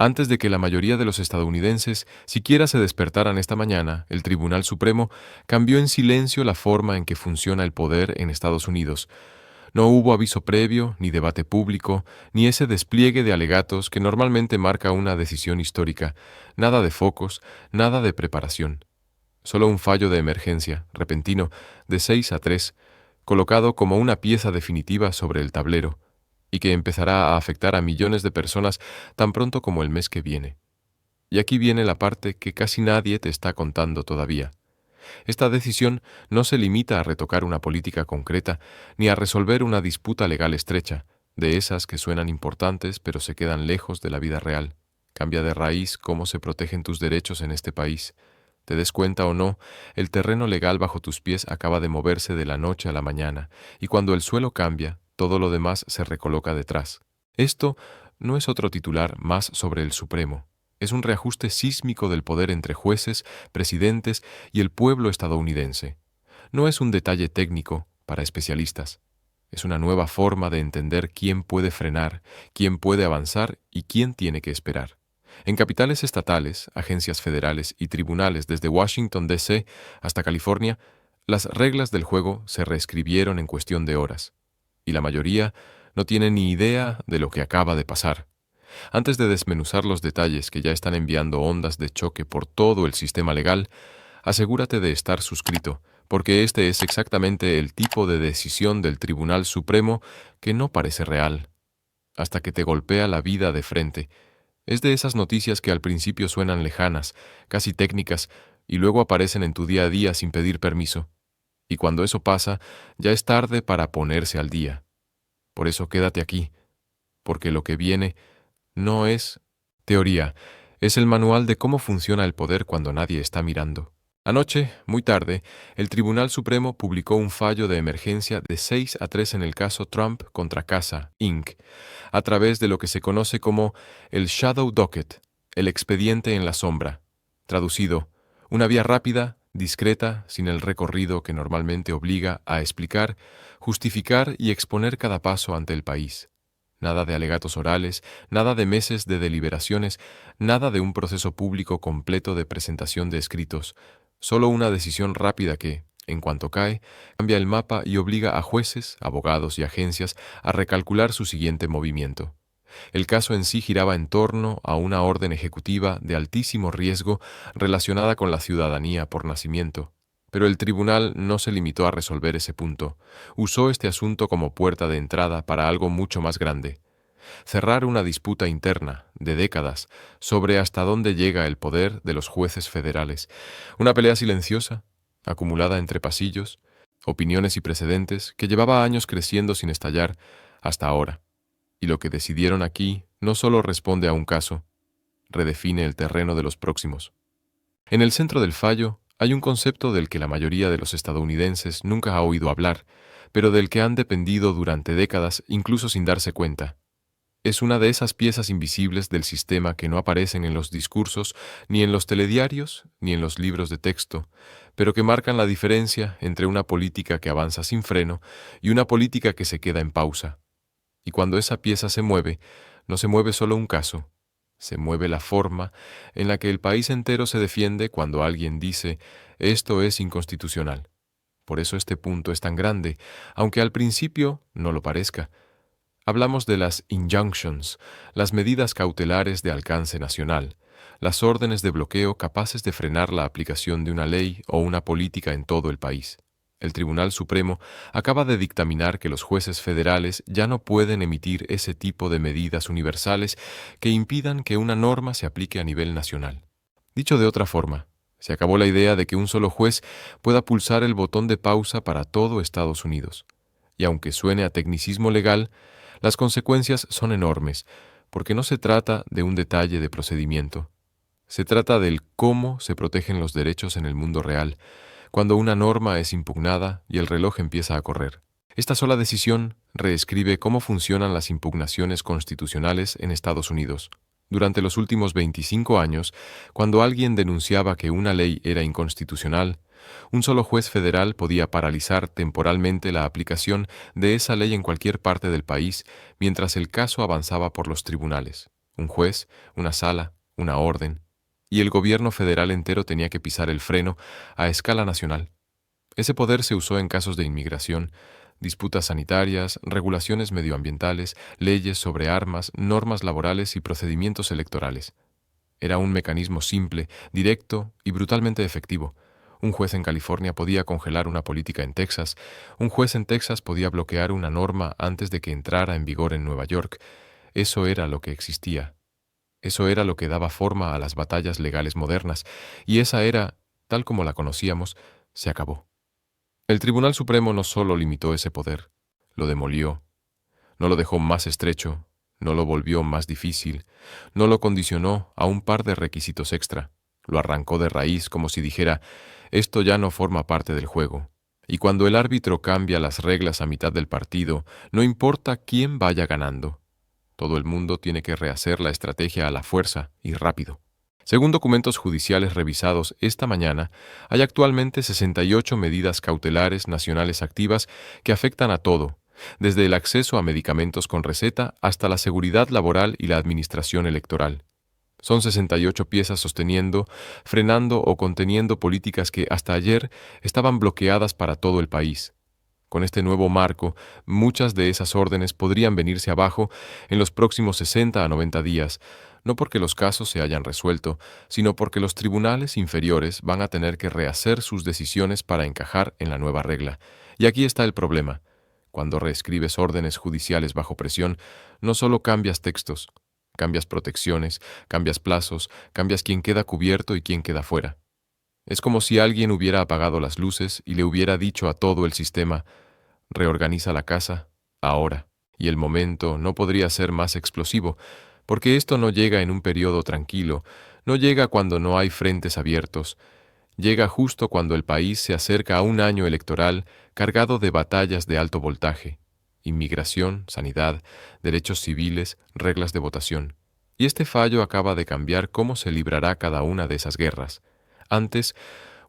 Antes de que la mayoría de los estadounidenses siquiera se despertaran esta mañana, el Tribunal Supremo cambió en silencio la forma en que funciona el poder en Estados Unidos. No hubo aviso previo, ni debate público, ni ese despliegue de alegatos que normalmente marca una decisión histórica. Nada de focos, nada de preparación. Solo un fallo de emergencia, repentino, de 6-3, colocado como una pieza definitiva sobre el tablero, y que empezará a afectar a millones de personas tan pronto como el mes que viene. Y aquí viene la parte que casi nadie te está contando todavía. Esta decisión no se limita a retocar una política concreta ni a resolver una disputa legal estrecha, de esas que suenan importantes pero se quedan lejos de la vida real. Cambia de raíz cómo se protegen tus derechos en este país. Te des cuenta o no, el terreno legal bajo tus pies acaba de moverse de la noche a la mañana, y cuando el suelo cambia, todo lo demás se recoloca detrás. Esto no es otro titular más sobre el Supremo. Es un reajuste sísmico del poder entre jueces, presidentes y el pueblo estadounidense. No es un detalle técnico para especialistas. Es una nueva forma de entender quién puede frenar, quién puede avanzar y quién tiene que esperar. En capitales estatales, agencias federales y tribunales desde Washington, D.C. hasta California, las reglas del juego se reescribieron en cuestión de horas, y la mayoría no tiene ni idea de lo que acaba de pasar. Antes de desmenuzar los detalles que ya están enviando ondas de choque por todo el sistema legal, asegúrate de estar suscrito, porque este es exactamente el tipo de decisión del Tribunal Supremo que no parece real, hasta que te golpea la vida de frente. Es de esas noticias que al principio suenan lejanas, casi técnicas, y luego aparecen en tu día a día sin pedir permiso. Y cuando eso pasa, ya es tarde para ponerse al día. Por eso quédate aquí, porque lo que viene no es teoría, es el manual de cómo funciona el poder cuando nadie está mirando. Anoche, muy tarde, el Tribunal Supremo publicó un fallo de emergencia de 6-3 en el caso Trump contra Casa, Inc., a través de lo que se conoce como el Shadow Docket, el expediente en la sombra. Traducido, una vía rápida, discreta, sin el recorrido que normalmente obliga a explicar, justificar y exponer cada paso ante el país. Nada de alegatos orales, nada de meses de deliberaciones, nada de un proceso público completo de presentación de escritos, solo una decisión rápida que, en cuanto cae, cambia el mapa y obliga a jueces, abogados y agencias a recalcular su siguiente movimiento. El caso en sí giraba en torno a una orden ejecutiva de altísimo riesgo relacionada con la ciudadanía por nacimiento. Pero el tribunal no se limitó a resolver ese punto. Usó este asunto como puerta de entrada para algo mucho más grande. Cerrar una disputa interna, de décadas, sobre hasta dónde llega el poder de los jueces federales. Una pelea silenciosa, acumulada entre pasillos, opiniones y precedentes, que llevaba años creciendo sin estallar hasta ahora. Y lo que decidieron aquí no solo responde a un caso, redefine el terreno de los próximos. En el centro del fallo hay un concepto del que la mayoría de los estadounidenses nunca ha oído hablar, pero del que han dependido durante décadas incluso sin darse cuenta. Es una de esas piezas invisibles del sistema que no aparecen en los discursos, ni en los telediarios, ni en los libros de texto, pero que marcan la diferencia entre una política que avanza sin freno y una política que se queda en pausa. Y cuando esa pieza se mueve, no se mueve solo un caso, se mueve la forma en la que el país entero se defiende cuando alguien dice «esto es inconstitucional». Por eso este punto es tan grande, aunque al principio no lo parezca. Hablamos de las injunctions, las medidas cautelares de alcance nacional, las órdenes de bloqueo capaces de frenar la aplicación de una ley o una política en todo el país. El Tribunal Supremo acaba de dictaminar que los jueces federales ya no pueden emitir ese tipo de medidas universales que impidan que una norma se aplique a nivel nacional. Dicho de otra forma, se acabó la idea de que un solo juez pueda pulsar el botón de pausa para todo Estados Unidos. Y aunque suene a tecnicismo legal, las consecuencias son enormes, porque no se trata de un detalle de procedimiento. Se trata del cómo se protegen los derechos en el mundo real, cuando una norma es impugnada y el reloj empieza a correr. Esta sola decisión reescribe cómo funcionan las impugnaciones constitucionales en Estados Unidos. Durante los últimos 25 años, cuando alguien denunciaba que una ley era inconstitucional, un solo juez federal podía paralizar temporalmente la aplicación de esa ley en cualquier parte del país mientras el caso avanzaba por los tribunales. un juez, una sala, una orden, y el gobierno federal entero tenía que pisar el freno a escala nacional. Ese poder se usó en casos de inmigración, disputas sanitarias, regulaciones medioambientales, leyes sobre armas, normas laborales y procedimientos electorales. Era un mecanismo simple, directo y brutalmente efectivo. Un juez en California podía congelar una política en Texas, un juez en Texas podía bloquear una norma antes de que entrara en vigor en Nueva York. Eso era lo que existía. Eso era lo que daba forma a las batallas legales modernas, y esa era, tal como la conocíamos, se acabó. El Tribunal Supremo no solo limitó ese poder, lo demolió, no lo dejó más estrecho, no lo volvió más difícil, no lo condicionó a un par de requisitos extra, lo arrancó de raíz como si dijera, esto ya no forma parte del juego. Y cuando el árbitro cambia las reglas a mitad del partido, no importa quién vaya ganando. Todo el mundo tiene que rehacer la estrategia a la fuerza y rápido. Según documentos judiciales revisados esta mañana, hay actualmente 68 medidas cautelares nacionales activas que afectan a todo, desde el acceso a medicamentos con receta hasta la seguridad laboral y la administración electoral. Son 68 piezas sosteniendo, frenando o conteniendo políticas que hasta ayer estaban bloqueadas para todo el país. Con este nuevo marco, muchas de esas órdenes podrían venirse abajo en los próximos 60 a 90 días, no porque los casos se hayan resuelto, sino porque los tribunales inferiores van a tener que rehacer sus decisiones para encajar en la nueva regla. Y aquí está el problema. Cuando reescribes órdenes judiciales bajo presión, no solo cambias textos, cambias protecciones, cambias plazos, cambias quién queda cubierto y quién queda fuera. Es como si alguien hubiera apagado las luces y le hubiera dicho a todo el sistema, reorganiza la casa, ahora. Y el momento no podría ser más explosivo, porque esto no llega en un periodo tranquilo, no llega cuando no hay frentes abiertos, llega justo cuando el país se acerca a un año electoral cargado de batallas de alto voltaje, inmigración, sanidad, derechos civiles, reglas de votación. Y este fallo acaba de cambiar cómo se librará cada una de esas guerras. Antes,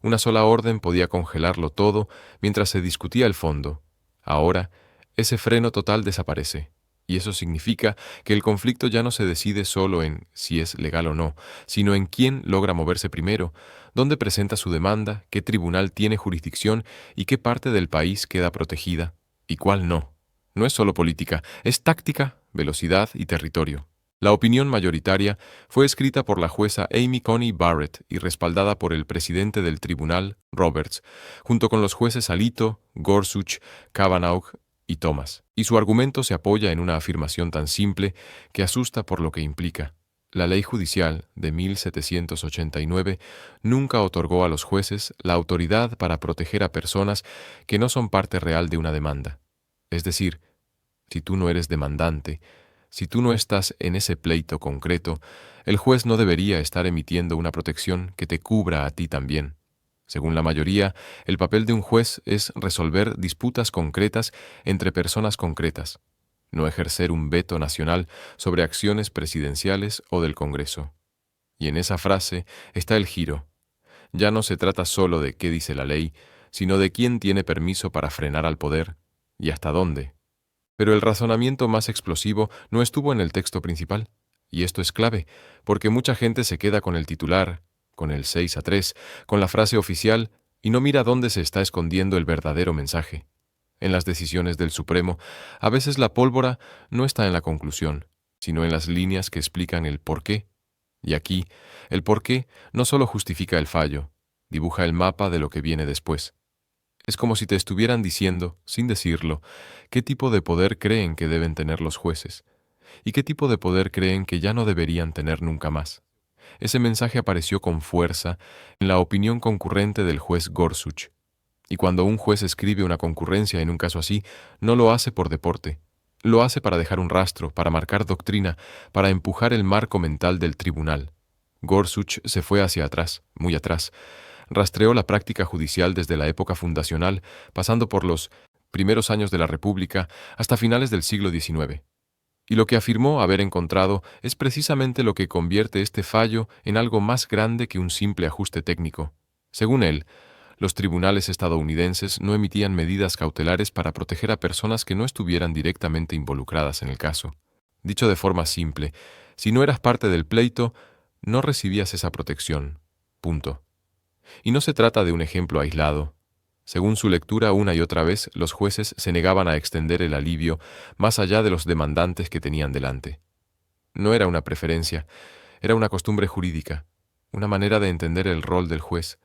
una sola orden podía congelarlo todo mientras se discutía el fondo. Ahora, ese freno total desaparece. Y eso significa que el conflicto ya no se decide solo en si es legal o no, sino en quién logra moverse primero, dónde presenta su demanda, qué tribunal tiene jurisdicción y qué parte del país queda protegida y cuál no. No es solo política, es táctica, velocidad y territorio. La opinión mayoritaria fue escrita por la jueza Amy Coney Barrett y respaldada por el presidente del tribunal, Roberts, junto con los jueces Alito, Gorsuch, Kavanaugh y Thomas. Y su argumento se apoya en una afirmación tan simple que asusta por lo que implica. La ley judicial de 1789 nunca otorgó a los jueces la autoridad para proteger a personas que no son parte real de una demanda. Es decir, si tú no eres demandante, si tú no estás en ese pleito concreto, el juez no debería estar emitiendo una protección que te cubra a ti también. Según la mayoría, el papel de un juez es resolver disputas concretas entre personas concretas, no ejercer un veto nacional sobre acciones presidenciales o del Congreso. Y en esa frase está el giro. Ya no se trata solo de qué dice la ley, sino de quién tiene permiso para frenar al poder y hasta dónde. Pero el razonamiento más explosivo no estuvo en el texto principal, y esto es clave, porque mucha gente se queda con el titular, con el 6-3, con la frase oficial, y no mira dónde se está escondiendo el verdadero mensaje. En las decisiones del Supremo, a veces la pólvora no está en la conclusión, sino en las líneas que explican el por qué. Y aquí, el por qué no solo justifica el fallo, dibuja el mapa de lo que viene después. Es como si te estuvieran diciendo, sin decirlo, qué tipo de poder creen que deben tener los jueces, y qué tipo de poder creen que ya no deberían tener nunca más. Ese mensaje apareció con fuerza en la opinión concurrente del juez Gorsuch. Y cuando un juez escribe una concurrencia en un caso así, no lo hace por deporte. Lo hace para dejar un rastro, para marcar doctrina, para empujar el marco mental del tribunal. Gorsuch se fue hacia atrás, muy atrás. Rastreó la práctica judicial desde la época fundacional, pasando por los primeros años de la República hasta finales del siglo XIX. Y lo que afirmó haber encontrado es precisamente lo que convierte este fallo en algo más grande que un simple ajuste técnico. Según él, los tribunales estadounidenses no emitían medidas cautelares para proteger a personas que no estuvieran directamente involucradas en el caso. Dicho de forma simple, Si no eras parte del pleito, no recibías esa protección. Punto. Y no se trata de un ejemplo aislado. Según su lectura, una y otra vez, los jueces se negaban a extender el alivio más allá de los demandantes que tenían delante. No era una preferencia, era una costumbre jurídica, una manera de entender el rol del juez,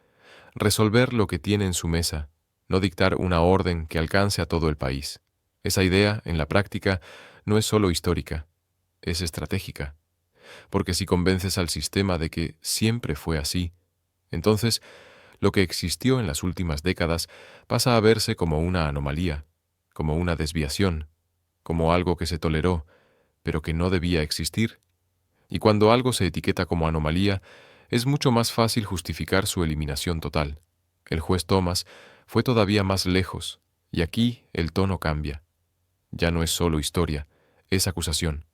resolver lo que tiene en su mesa, no dictar una orden que alcance a todo el país. Esa idea, en la práctica, no es solo histórica, es estratégica. Porque si convences al sistema de que siempre fue así, entonces lo que existió en las últimas décadas pasa a verse como una anomalía, como una desviación, como algo que se toleró, pero que no debía existir. Y cuando algo se etiqueta como anomalía, es mucho más fácil justificar su eliminación total. El juez Thomas fue todavía más lejos, y aquí el tono cambia. Ya no es solo historia, es acusación.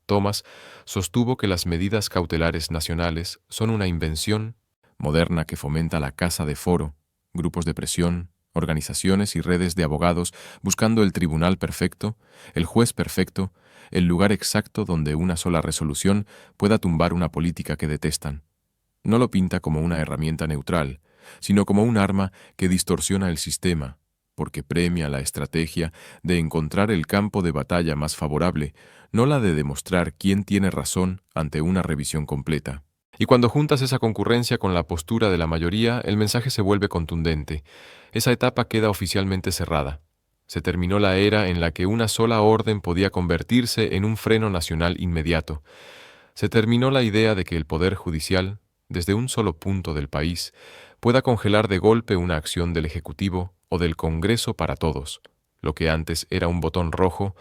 Thomas sostuvo que las medidas cautelares nacionales son una invención moderna que fomenta la caza de foro, grupos de presión, organizaciones y redes de abogados buscando el tribunal perfecto, el juez perfecto, el lugar exacto donde una sola resolución pueda tumbar una política que detestan. No lo pinta como una herramienta neutral, sino como un arma que distorsiona el sistema, porque premia la estrategia de encontrar el campo de batalla más favorable, no la de demostrar quién tiene razón ante una revisión completa. Y cuando juntas esa concurrencia con la postura de la mayoría, el mensaje se vuelve contundente. Esa etapa queda oficialmente cerrada. Se terminó la era en la que una sola orden podía convertirse en un freno nacional inmediato. Se terminó la idea de que el Poder Judicial, desde un solo punto del país, pueda congelar de golpe una acción del Ejecutivo o del Congreso para todos. Lo que antes era un botón rojo,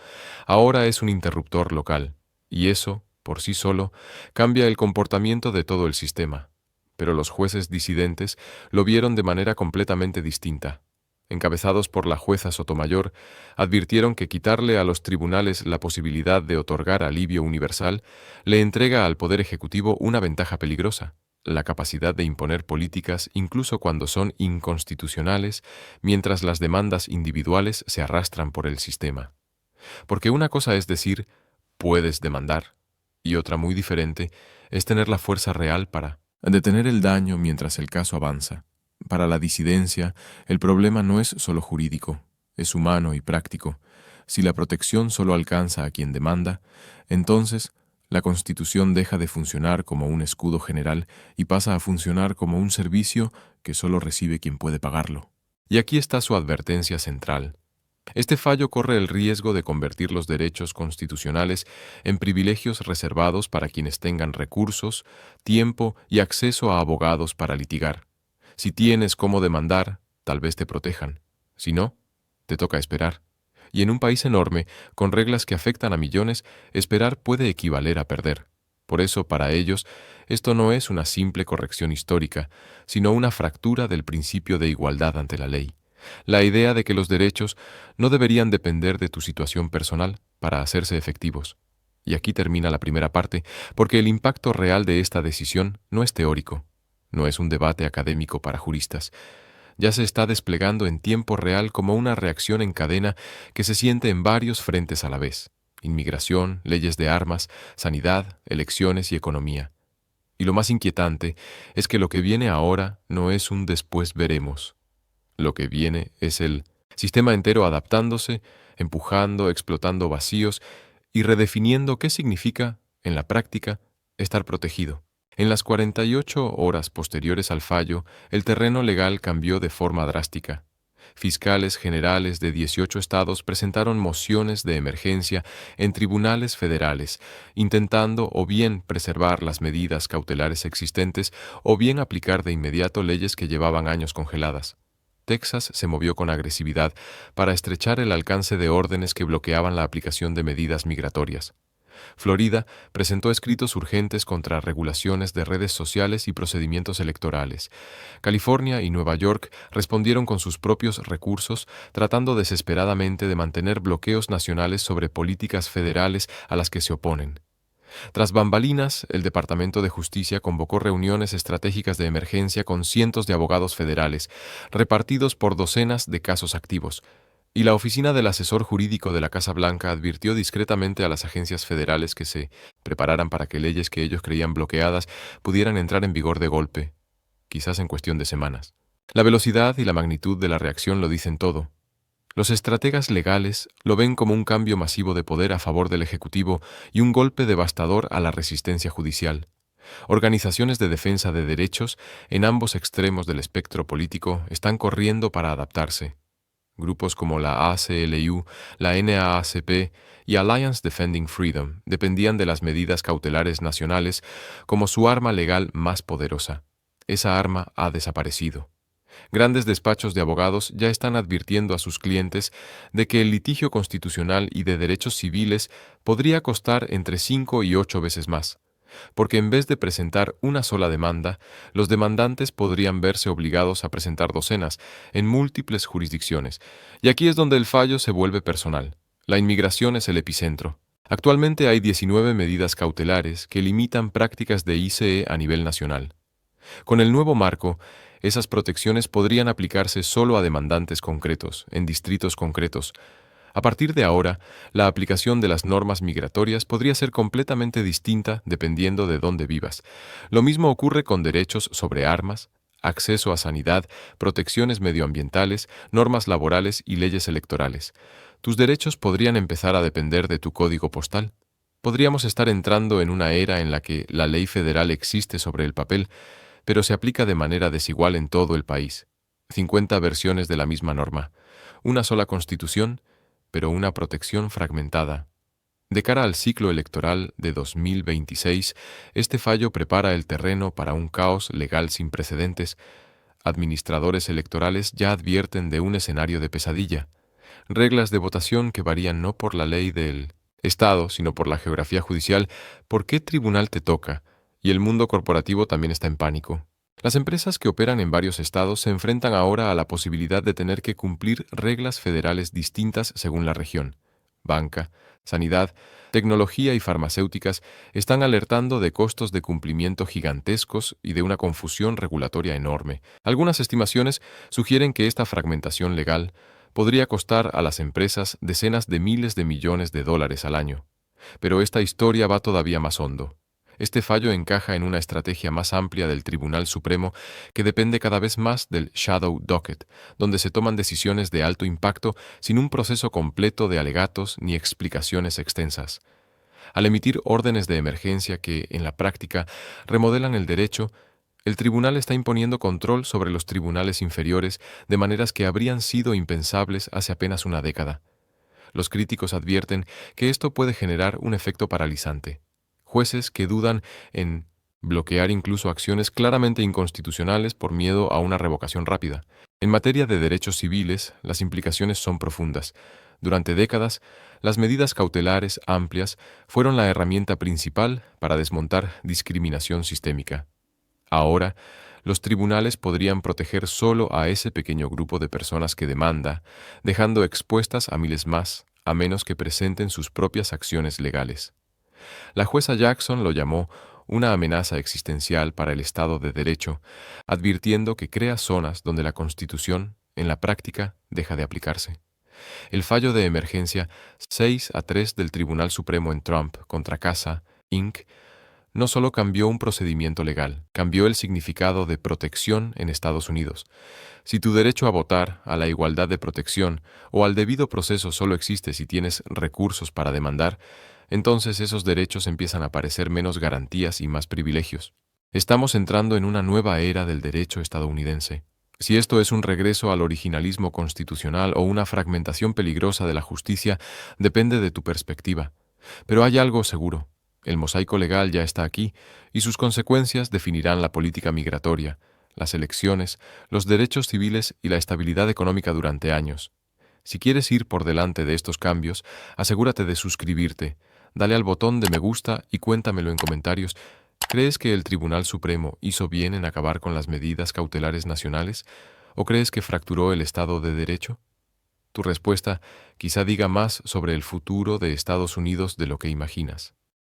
ahora es un interruptor local, y eso, por sí solo, cambia el comportamiento de todo el sistema. Pero los jueces disidentes lo vieron de manera completamente distinta. Encabezados por la jueza Sotomayor, advirtieron que quitarle a los tribunales la posibilidad de otorgar alivio universal le entrega al Poder Ejecutivo una ventaja peligrosa: la capacidad de imponer políticas incluso cuando son inconstitucionales, mientras las demandas individuales se arrastran por el sistema. Porque una cosa es decir, puedes demandar, y otra muy diferente es tener la fuerza real para detener el daño mientras el caso avanza. Para la disidencia, el problema no es solo jurídico, es humano y práctico. Si la protección solo alcanza a quien demanda, entonces la Constitución deja de funcionar como un escudo general y pasa a funcionar como un servicio que solo recibe quien puede pagarlo. Y aquí está su advertencia central. Este fallo corre el riesgo de convertir los derechos constitucionales en privilegios reservados para quienes tengan recursos, tiempo y acceso a abogados para litigar. Si tienes cómo demandar, tal vez te protejan. Si no, te toca esperar. Y en un país enorme, con reglas que afectan a millones, esperar puede equivaler a perder. Por eso, para ellos, esto no es una simple corrección histórica, sino una fractura del principio de igualdad ante la ley. La idea de que los derechos no deberían depender de tu situación personal para hacerse efectivos. Y aquí termina la primera parte, porque el impacto real de esta decisión no es teórico, no es un debate académico para juristas. Ya se está desplegando en tiempo real como una reacción en cadena que se siente en varios frentes a la vez: inmigración, leyes de armas, sanidad, elecciones y economía. Y lo más inquietante es que lo que viene ahora no es un después veremos. Lo que viene es el sistema entero adaptándose, empujando, explotando vacíos y redefiniendo qué significa, en la práctica, estar protegido. En las 48 horas posteriores al fallo, el terreno legal cambió de forma drástica. Fiscales generales de 18 estados presentaron mociones de emergencia en tribunales federales, intentando o bien preservar las medidas cautelares existentes o bien aplicar de inmediato leyes que llevaban años congeladas. Texas se movió con agresividad para estrechar el alcance de órdenes que bloqueaban la aplicación de medidas migratorias. Florida presentó escritos urgentes contra regulaciones de redes sociales y procedimientos electorales. California y Nueva York respondieron con sus propios recursos, tratando desesperadamente de mantener bloqueos nacionales sobre políticas federales a las que se oponen. Tras bambalinas, el Departamento de Justicia convocó reuniones estratégicas de emergencia con cientos de abogados federales, repartidos por docenas de casos activos. Y la oficina del asesor jurídico de la Casa Blanca advirtió discretamente a las agencias federales que se prepararan para que leyes que ellos creían bloqueadas pudieran entrar en vigor de golpe, quizás en cuestión de semanas. La velocidad y la magnitud de la reacción lo dicen todo. Los estrategas legales lo ven como un cambio masivo de poder a favor del Ejecutivo y un golpe devastador a la resistencia judicial. Organizaciones de defensa de derechos en ambos extremos del espectro político están corriendo para adaptarse. Grupos como la ACLU, la NAACP y Alliance Defending Freedom dependían de las medidas cautelares nacionales como su arma legal más poderosa. Esa arma ha desaparecido. Grandes despachos de abogados ya están advirtiendo a sus clientes de que el litigio constitucional y de derechos civiles podría costar entre 5 y 8 veces más, porque en vez de presentar una sola demanda, los demandantes podrían verse obligados a presentar docenas en múltiples jurisdicciones, y aquí es donde el fallo se vuelve personal. La inmigración es el epicentro. Actualmente hay 19 medidas cautelares que limitan prácticas de ICE a nivel nacional. Con el nuevo marco, esas protecciones podrían aplicarse solo a demandantes concretos, en distritos concretos. A partir de ahora, la aplicación de las normas migratorias podría ser completamente distinta dependiendo de dónde vivas. Lo mismo ocurre con derechos sobre armas, acceso a sanidad, protecciones medioambientales, normas laborales y leyes electorales. Tus derechos podrían empezar a depender de tu código postal. Podríamos estar entrando en una era en la que la ley federal existe sobre el papel, pero se aplica de manera desigual en todo el país. 50 versiones de la misma norma. Una sola constitución, pero una protección fragmentada. De cara al ciclo electoral de 2026, este fallo prepara el terreno para un caos legal sin precedentes. Administradores electorales ya advierten de un escenario de pesadilla. Reglas de votación que varían no por la ley del Estado, sino por la geografía judicial, por qué tribunal te toca, y el mundo corporativo también está en pánico. Las empresas que operan en varios estados se enfrentan ahora a la posibilidad de tener que cumplir reglas federales distintas según la región. Banca, sanidad, tecnología y farmacéuticas están alertando de costos de cumplimiento gigantescos y de una confusión regulatoria enorme. Algunas estimaciones sugieren que esta fragmentación legal podría costar a las empresas decenas de miles de millones de dólares al año. Pero esta historia va todavía más hondo. Este fallo encaja en una estrategia más amplia del Tribunal Supremo que depende cada vez más del shadow docket, donde se toman decisiones de alto impacto sin un proceso completo de alegatos ni explicaciones extensas. Al emitir órdenes de emergencia que, en la práctica, remodelan el derecho, el tribunal está imponiendo control sobre los tribunales inferiores de maneras que habrían sido impensables hace apenas una década. Los críticos advierten que esto puede generar un efecto paralizante. Jueces que dudan en bloquear incluso acciones claramente inconstitucionales por miedo a una revocación rápida. En materia de derechos civiles, las implicaciones son profundas. Durante décadas, las medidas cautelares amplias fueron la herramienta principal para desmontar discriminación sistémica. Ahora, los tribunales podrían proteger solo a ese pequeño grupo de personas que demanda, dejando expuestas a miles más, a menos que presenten sus propias acciones legales. La jueza Jackson lo llamó una amenaza existencial para el Estado de Derecho, advirtiendo que crea zonas donde la Constitución, en la práctica, deja de aplicarse. El fallo de emergencia 6-3 del Tribunal Supremo en Trump contra Casa, Inc., no solo cambió un procedimiento legal, cambió el significado de protección en Estados Unidos. Si tu derecho a votar, a la igualdad de protección o al debido proceso solo existe si tienes recursos para demandar, entonces esos derechos empiezan a parecer menos garantías y más privilegios. Estamos entrando en una nueva era del derecho estadounidense. Si esto es un regreso al originalismo constitucional o una fragmentación peligrosa de la justicia, depende de tu perspectiva. Pero hay algo seguro. El mosaico legal ya está aquí, y sus consecuencias definirán la política migratoria, las elecciones, los derechos civiles y la estabilidad económica durante años. Si quieres ir por delante de estos cambios, asegúrate de suscribirte, dale al botón de me gusta y cuéntamelo en comentarios. ¿Crees que el Tribunal Supremo hizo bien en acabar con las medidas cautelares nacionales? ¿O crees que fracturó el Estado de Derecho? Tu respuesta quizá diga más sobre el futuro de Estados Unidos de lo que imaginas.